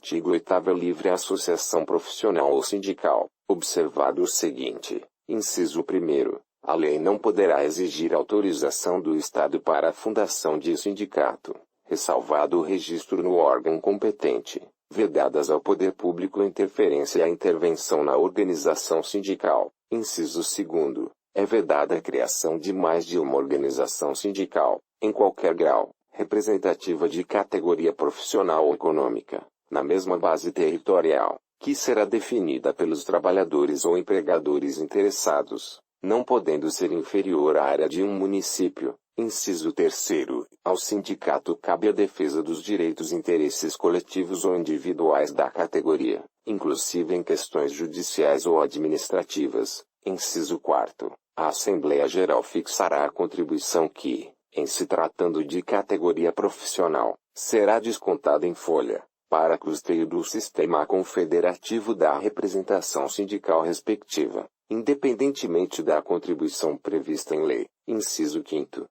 artigo 8º é livre associação profissional ou sindical, observado o seguinte, inciso 1º, a lei não poderá exigir autorização do Estado para a fundação de sindicato, ressalvado o registro no órgão competente, vedadas ao poder público interferência e a intervenção na organização sindical. Inciso 2º, é vedada a criação de mais de uma organização sindical, em qualquer grau, representativa de categoria profissional ou econômica, na mesma base territorial, que será definida pelos trabalhadores ou empregadores interessados, não podendo ser inferior à área de um município. Inciso 3º, ao sindicato cabe a defesa dos direitos e interesses coletivos ou individuais da categoria, inclusive em questões judiciais ou administrativas. Inciso 4º, a Assembleia Geral fixará a contribuição que, em se tratando de categoria profissional, será descontada em folha, para custeio do sistema confederativo da representação sindical respectiva, independentemente da contribuição prevista em lei. Inciso 5º.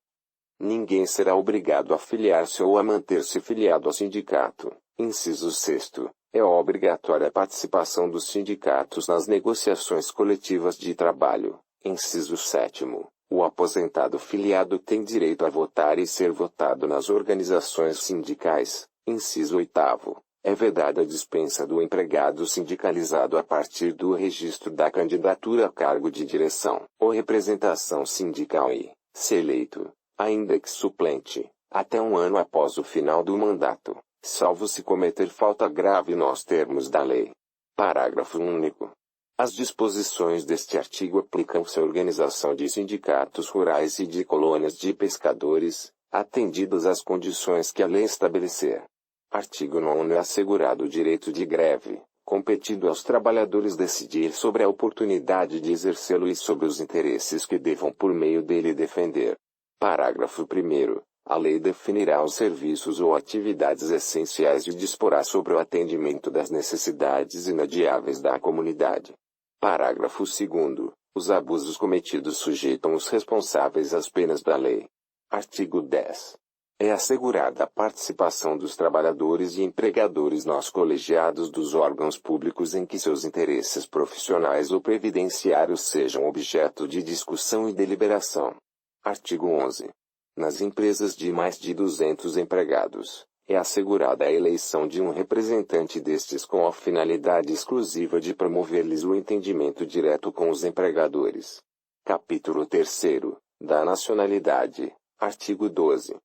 Ninguém será obrigado a filiar-se ou a manter-se filiado ao sindicato. Inciso 6º. É obrigatória a participação dos sindicatos nas negociações coletivas de trabalho. Inciso 7º. O aposentado filiado tem direito a votar e ser votado nas organizações sindicais. Inciso 8º. É vedada a dispensa do empregado sindicalizado a partir do registro da candidatura a cargo de direção ou representação sindical e, se eleito, ainda que suplente, até um ano após o final do mandato, salvo se cometer falta grave nos termos da lei. Parágrafo único. As disposições deste artigo aplicam-se à organização de sindicatos rurais e de colônias de pescadores, atendidas as condições que a lei estabelecer. Artigo 9º. É assegurado o direito de greve, competindo aos trabalhadores decidir sobre a oportunidade de exercê-lo e sobre os interesses que devam por meio dele defender. Parágrafo 1º. A lei definirá os serviços ou atividades essenciais e disporá sobre o atendimento das necessidades inadiáveis da comunidade. Parágrafo 2º. Os abusos cometidos sujeitam os responsáveis às penas da lei. Artigo 10. É assegurada a participação dos trabalhadores e empregadores nos colegiados dos órgãos públicos em que seus interesses profissionais ou previdenciários sejam objeto de discussão e deliberação. Artigo 11. Nas empresas de mais de 200 empregados, é assegurada a eleição de um representante destes com a finalidade exclusiva de promover-lhes o entendimento direto com os empregadores. Capítulo 3º. Da nacionalidade. Artigo 12.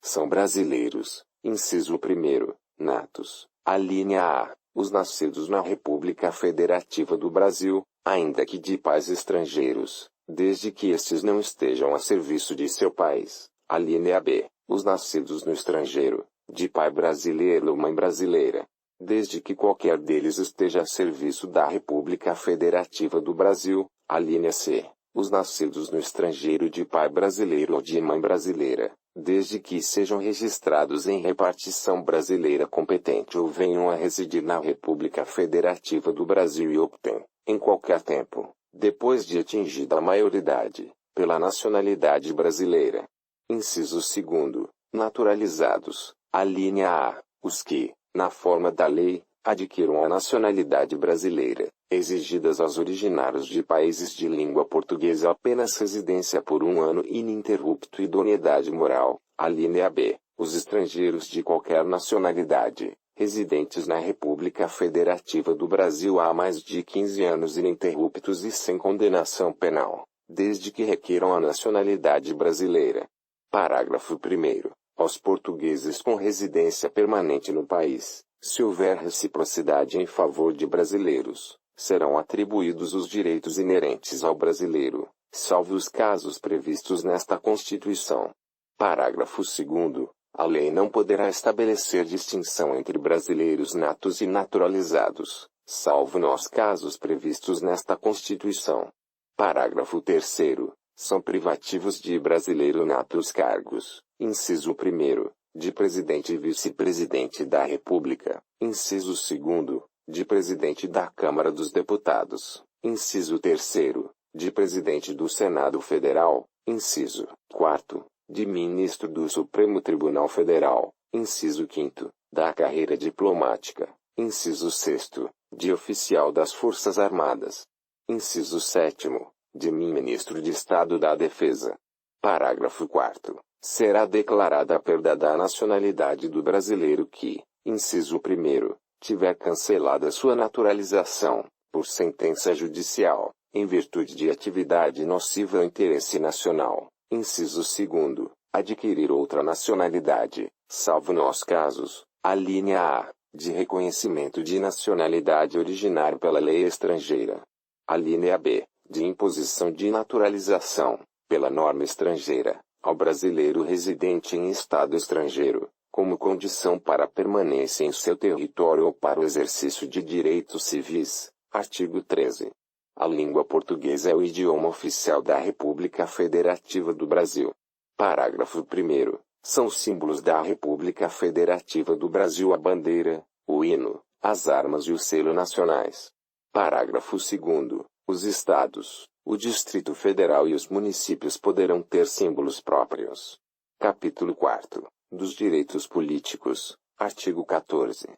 São brasileiros, inciso 1º, natos, alínea A, os nascidos na República Federativa do Brasil, ainda que de pais estrangeiros, desde que estes não estejam a serviço de seu país. Alínea B, os nascidos no estrangeiro, de pai brasileiro ou mãe brasileira, desde que qualquer deles esteja a serviço da República Federativa do Brasil. Alínea C, os nascidos no estrangeiro de pai brasileiro ou de mãe brasileira, desde que sejam registrados em repartição brasileira competente ou venham a residir na República Federativa do Brasil e optem, em qualquer tempo, depois de atingida a maioridade, pela nacionalidade brasileira. Inciso 2º. Naturalizados. Alínea A. Os que, na forma da lei, adquiram a nacionalidade brasileira, exigidas aos originários de países de língua portuguesa apenas residência por um ano ininterrupto e idoneidade moral. Alínea B. Os estrangeiros de qualquer nacionalidade, residentes na República Federativa do Brasil há mais de 15 anos ininterruptos e sem condenação penal, desde que requeram a nacionalidade brasileira. Parágrafo 1º. Aos portugueses com residência permanente no país, se houver reciprocidade em favor de brasileiros, serão atribuídos os direitos inerentes ao brasileiro, salvo os casos previstos nesta Constituição. Parágrafo 2º. A lei não poderá estabelecer distinção entre brasileiros natos e naturalizados, salvo nos casos previstos nesta Constituição. Parágrafo 3º. São privativos de brasileiro nato os cargos, inciso 1º, de presidente e vice-presidente da República, inciso 2º, de presidente da Câmara dos Deputados, inciso 3º, de presidente do Senado Federal, inciso 4º, de ministro do Supremo Tribunal Federal, inciso 5º, da carreira diplomática, Inciso 6º, de oficial das Forças Armadas. Inciso 7º, de ministro de Estado da Defesa. Parágrafo 4º. Será declarada a perda da nacionalidade do brasileiro que, inciso 1º, tiver cancelada sua naturalização, por sentença judicial, em virtude de atividade nociva ao interesse nacional. Inciso 2º, adquirir outra nacionalidade, salvo nos casos, alínea A, de reconhecimento de nacionalidade originária pela lei estrangeira. Alínea B, de imposição de naturalização, pela norma estrangeira, ao brasileiro residente em estado estrangeiro, como condição para a permanência em seu território ou para o exercício de direitos civis. Artigo 13. A língua portuguesa é o idioma oficial da República Federativa do Brasil. Parágrafo 1º. São símbolos da República Federativa do Brasil a bandeira, o hino, as armas e o selo nacionais. Parágrafo 2º. Os estados, o Distrito Federal e os municípios poderão ter símbolos próprios. Capítulo 4. Dos direitos políticos. Artigo 14.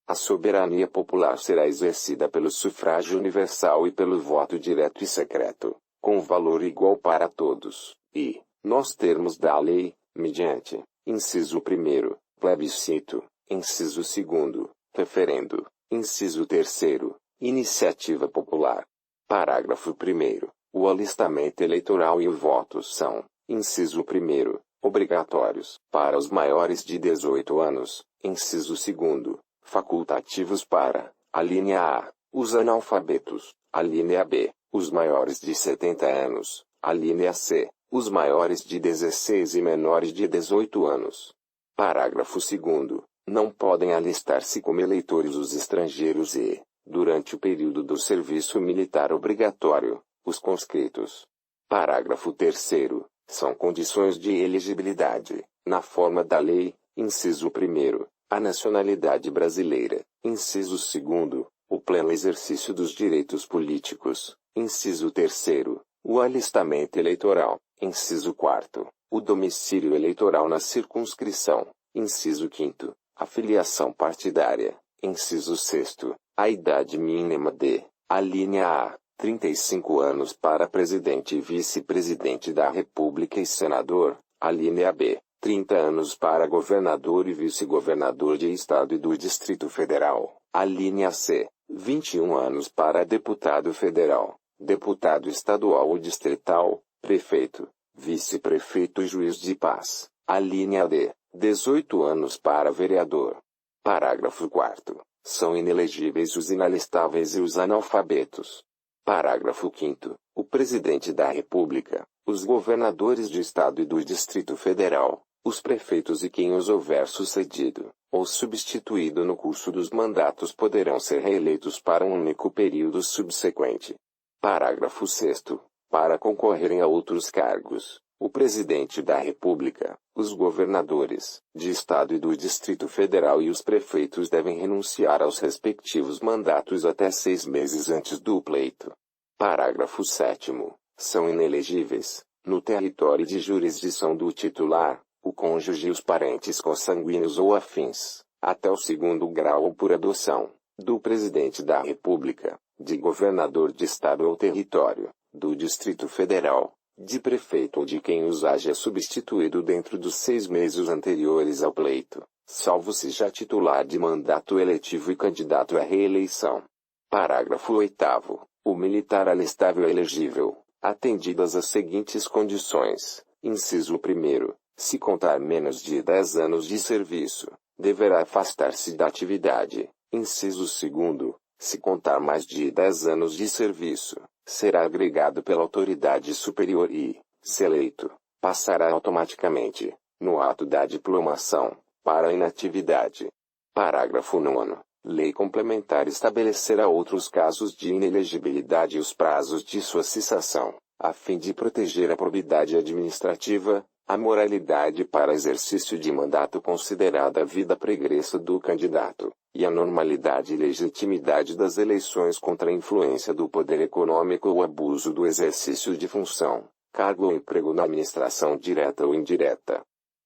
A soberania popular será exercida pelo sufrágio universal e pelo voto direto e secreto, com valor igual para todos, e, nos termos da lei, mediante, inciso 1º, plebiscito, inciso 2º, referendo, inciso 3º, iniciativa popular. Parágrafo 1º. O alistamento eleitoral e o voto são, inciso 1º, obrigatórios para os maiores de 18 anos, inciso 2º, facultativos para, alínea A, os analfabetos, alínea B, os maiores de 70 anos, alínea C, os maiores de 16 e menores de 18 anos. Parágrafo 2º. Não podem alistar-se como eleitores os estrangeiros e, durante o período do serviço militar obrigatório, os conscritos. Parágrafo 3º. São condições de elegibilidade, na forma da lei, inciso 1º, a nacionalidade brasileira, inciso 2º, o pleno exercício dos direitos políticos, inciso 3º, o alistamento eleitoral, inciso 4º, o domicílio eleitoral na circunscrição, inciso 5º, a filiação partidária, inciso 6º, a idade mínima de, alínea A, 35 anos para presidente e vice-presidente da República e senador, alínea B, 30 anos para governador e vice-governador de Estado e do Distrito Federal, alínea C, 21 anos para deputado federal, deputado estadual ou distrital, prefeito, vice-prefeito e juiz de paz, alínea D, 18 anos para vereador. Parágrafo 4º. São inelegíveis os inalistáveis e os analfabetos. Parágrafo 5º. O Presidente da República, os governadores de Estado e do Distrito Federal, os prefeitos e quem os houver sucedido, ou substituído no curso dos mandatos poderão ser reeleitos para um único período subsequente. Parágrafo 6º. Para concorrerem a outros cargos, o Presidente da República, os governadores de Estado e do Distrito Federal e os prefeitos devem renunciar aos respectivos mandatos até 6 meses antes do pleito. Parágrafo 7º. São inelegíveis, no território de jurisdição do titular, o cônjuge e os parentes consanguíneos ou afins, até o 2º grau ou por adoção, do Presidente da República, de governador de Estado ou território, do Distrito Federal, de prefeito ou de quem os haja substituído dentro dos 6 meses anteriores ao pleito, salvo se já titular de mandato eletivo e candidato à reeleição. Parágrafo 8º. O militar alistável é elegível, atendidas as seguintes condições. Inciso 1º. Se contar menos de 10 anos de serviço, deverá afastar-se da atividade. Inciso 2º. Se contar mais de 10 anos de serviço, será agregado pela autoridade superior e, se eleito, passará automaticamente, no ato da diplomação, para a inatividade. Parágrafo 9º. Lei complementar estabelecerá outros casos de inelegibilidade e os prazos de sua cessação, a fim de proteger a probidade administrativa, a moralidade para exercício de mandato considerada a vida pregressa do candidato, e a normalidade e legitimidade das eleições contra a influência do poder econômico ou abuso do exercício de função, cargo ou emprego na administração direta ou indireta.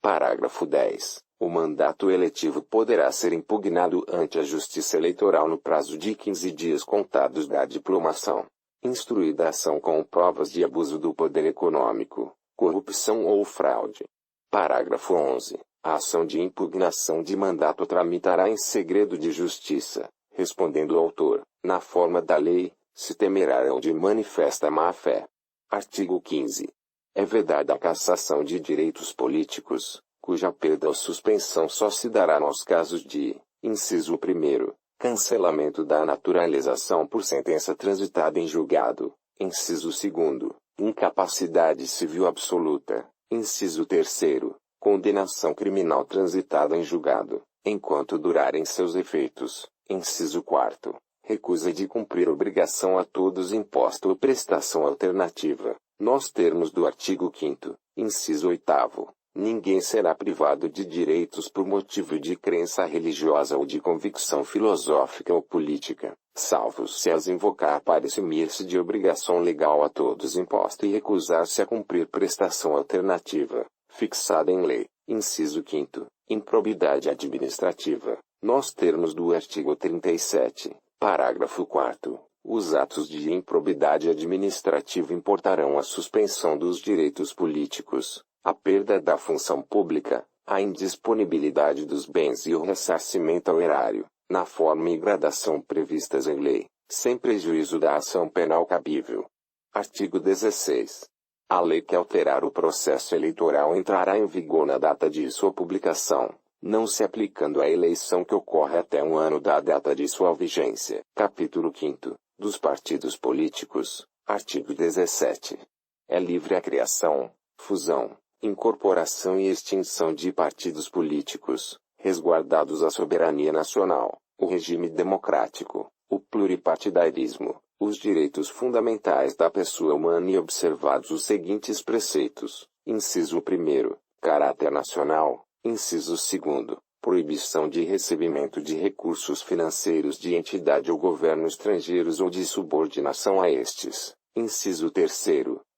Parágrafo 10. O mandato eletivo poderá ser impugnado ante a Justiça Eleitoral no prazo de 15 dias contados da diplomação. Instruída a ação com provas de abuso do poder econômico, corrupção ou fraude. Parágrafo 11. A ação de impugnação de mandato tramitará em segredo de justiça, respondendo o autor, na forma da lei, se temerá ou de manifesta má-fé. Artigo 15. É vedada a cassação de direitos políticos, cuja perda ou suspensão só se dará nos casos de, inciso 1, cancelamento da naturalização por sentença transitada em julgado, inciso 2, incapacidade civil absoluta, inciso 3, condenação criminal transitada em julgado, enquanto durarem seus efeitos, inciso 4, recusa de cumprir obrigação a todos imposta ou prestação alternativa, nos termos do artigo 5º, inciso 8º. Ninguém será privado de direitos por motivo de crença religiosa ou de convicção filosófica ou política, salvo se as invocar para eximir-se de obrigação legal a todos imposta e recusar-se a cumprir prestação alternativa, fixada em lei. Inciso 5º. Improbidade administrativa, nos termos do artigo 37, parágrafo 4º. Os atos de improbidade administrativa importarão a suspensão dos direitos políticos, a perda da função pública, a indisponibilidade dos bens e o ressarcimento ao erário, na forma e gradação previstas em lei, sem prejuízo da ação penal cabível. Artigo 16. A lei que alterar o processo eleitoral entrará em vigor na data de sua publicação, não se aplicando à eleição que ocorre até um ano da data de sua vigência. Capítulo 5º. Dos partidos políticos. Artigo 17. É livre a criação, fusão, incorporação e extinção de partidos políticos, resguardados a soberania nacional, o regime democrático, o pluripartidarismo, os direitos fundamentais da pessoa humana e observados os seguintes preceitos. Inciso 1. Caráter nacional. Inciso 2. Proibição de recebimento de recursos financeiros de entidade ou governo estrangeiros ou de subordinação a estes. Inciso 3.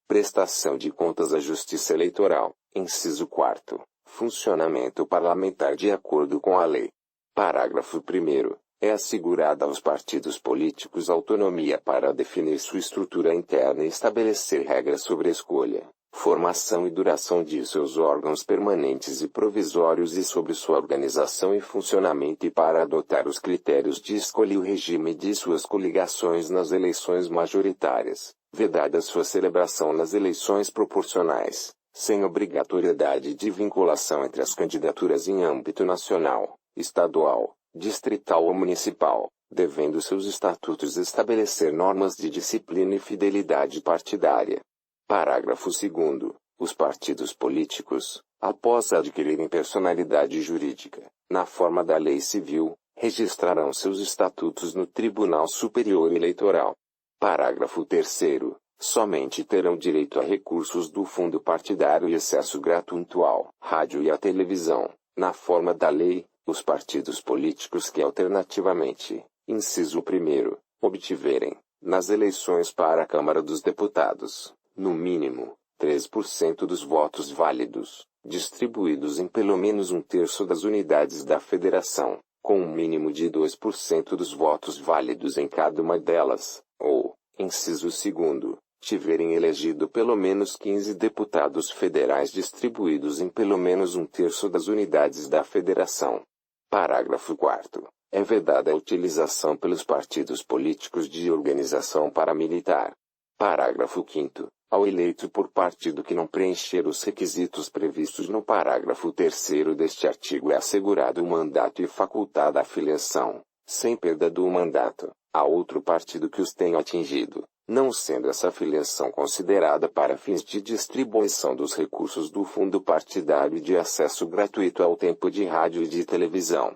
Prestação de contas à Justiça Eleitoral. Inciso 4. Funcionamento parlamentar de acordo com a lei. Parágrafo 1º. É assegurada aos partidos políticos autonomia para definir sua estrutura interna e estabelecer regras sobre a escolha, formação e duração de seus órgãos permanentes e provisórios e sobre sua organização e funcionamento e para adotar os critérios de escolha e o regime de suas coligações nas eleições majoritárias, vedada sua celebração nas eleições proporcionais, sem obrigatoriedade de vinculação entre as candidaturas em âmbito nacional, estadual, distrital ou municipal, devendo seus estatutos estabelecer normas de disciplina e fidelidade partidária. Parágrafo 2º. Os partidos políticos, após adquirirem personalidade jurídica, na forma da lei civil, registrarão seus estatutos no Tribunal Superior Eleitoral. Parágrafo 3º. Somente terão direito a recursos do fundo partidário e acesso gratuito ao rádio e à televisão, na forma da lei, os partidos políticos que alternativamente, inciso 1º, obtiverem, nas eleições para a Câmara dos Deputados, no mínimo, 3% dos votos válidos, distribuídos em pelo menos um terço das unidades da Federação, com um mínimo de 2% dos votos válidos em cada uma delas, ou, inciso 2º, tiverem elegido pelo menos 15 deputados federais distribuídos em pelo menos um terço das unidades da Federação. Parágrafo 4º. É vedada a utilização pelos partidos políticos de organização paramilitar. Parágrafo 5º. Ao eleito por partido que não preencher os requisitos previstos no parágrafo 3º deste artigo é assegurado o mandato e facultada a filiação, sem perda do mandato, a outro partido que os tenha atingido, não sendo essa filiação considerada para fins de distribuição dos recursos do fundo partidário e de acesso gratuito ao tempo de rádio e de televisão.